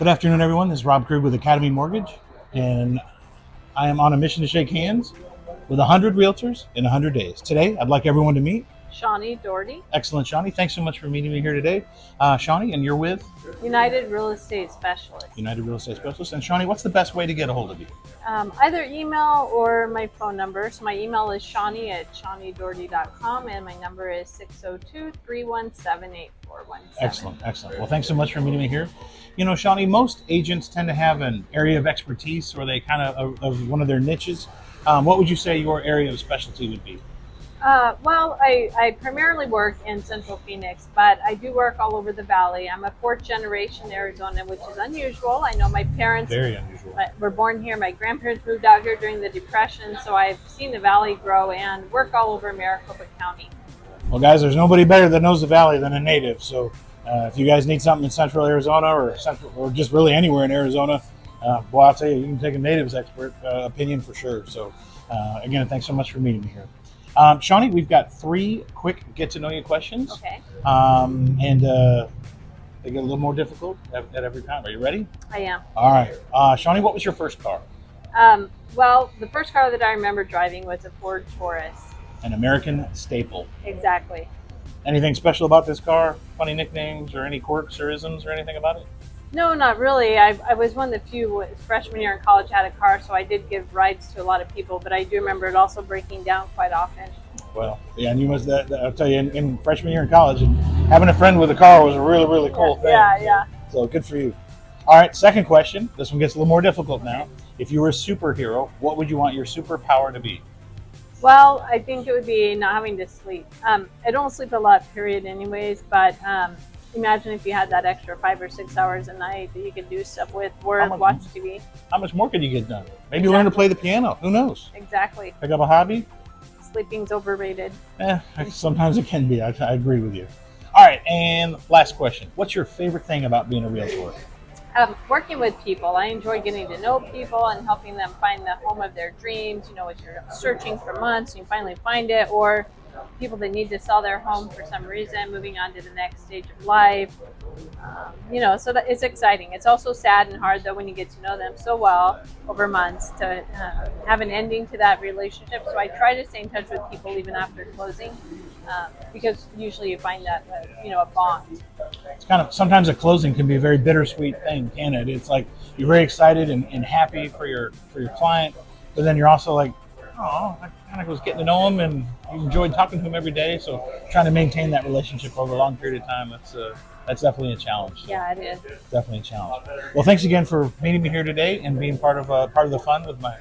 Good afternoon, everyone. This is Rob Krug with Academy Mortgage, and I am on a mission to shake hands with 100 realtors in 100 days. Today, I'd like everyone to meet Shawnee Doherty. Excellent, Shawnee. Thanks so much for meeting me here today. Shawnee, and you're with United Real Estate Specialist. United Real Estate Specialist. And Shawnee, what's the best way to get a hold of you? Either email or my phone number. So my email is shawnee@shawneedoherty.com and my number is 602-317-8417. Excellent. Well, thanks so much for meeting me here. You know, Shawnee, most agents tend to have an area of expertise or they kind of one of their niches. What would you say your area of specialty would be? Well, I primarily work in Central Phoenix, but I do work all over the valley. I'm a fourth generation Arizona, which is unusual. I know my parents Very unusual. were born here. My grandparents moved out here during the Depression, so I've seen the valley grow and work all over Maricopa County. Well, guys, there's nobody better that knows the valley than a native. So if you guys need something in Central Arizona or just really anywhere in Arizona, well, I'll tell you, you can take a native's expert opinion for sure. So again, thanks so much for meeting me here. Shawnee, we've got 3 quick get-to-know-you questions. Okay. And they get a little more difficult at every time. Are you ready? I am. All right. Shawnee, what was your first car? Well, the first car that I remember driving was a Ford Taurus. An American staple. Exactly. Anything special about this car? Funny nicknames or any quirks or isms or anything about it? No, not really. I was one of the few freshman year in college had a car, so I did give rides to a lot of people, but I do remember it also breaking down quite often. Well, yeah, and you must, I'll tell you, in freshman year in college, having a friend with a car was a really, really cool thing. Yeah. So good for you. All right, second question. This one gets a little more difficult now. If you were a superhero, what would you want your superpower to be? Well, I think it would be not having to sleep. I don't sleep a lot, period, anyways, but imagine if you had that extra 5 or 6 hours a night that you could do stuff with, work, watch TV. How much more could you get done? Maybe learn to play the piano. Who knows? Exactly. Pick up a hobby? Sleeping's overrated. Sometimes it can be. I agree with you. All right, and last question. What's your favorite thing about being a realtor? Working with people. I enjoy getting to know people and helping them find the home of their dreams. You know, if you're searching for months and you finally find it, or people that need to sell their home for some reason, moving on to the next stage of life. So that it's exciting. It's also sad and hard though when you get to know them so well over months to have an ending to that relationship. So I try to stay in touch with people even after closing, because usually you find that a bond. It's kind of, sometimes a closing can be a very bittersweet thing, can it? It's like you're very excited and happy for your client, but then you're also like, oh, I kind of was getting to know him and you enjoyed talking to him every day. So trying to maintain that relationship over a long period of time, that's definitely a challenge. So yeah, it is. Definitely a challenge. Well, thanks again for meeting me here today and being part of the fun with my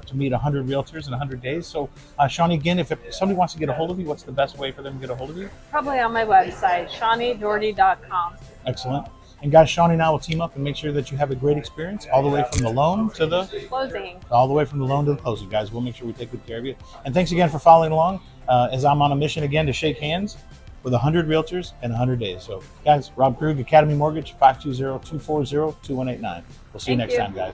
to meet 100 realtors in 100 days. So, Shawnee, again, if somebody wants to get a hold of you, what's the best way for them to get a hold of you? Probably on my website, ShawneeDoherty.com. Excellent. And guys, Shawnee and I will team up and make sure that you have a great experience all the way from the loan to the closing. All the way from the loan to the closing, guys. We'll make sure we take good care of you. And thanks again for following along as I'm on a mission again to shake hands with 100 realtors in 100 days. So, guys, Rob Krug, Academy Mortgage, 520-240-2189. We'll see you next time, guys.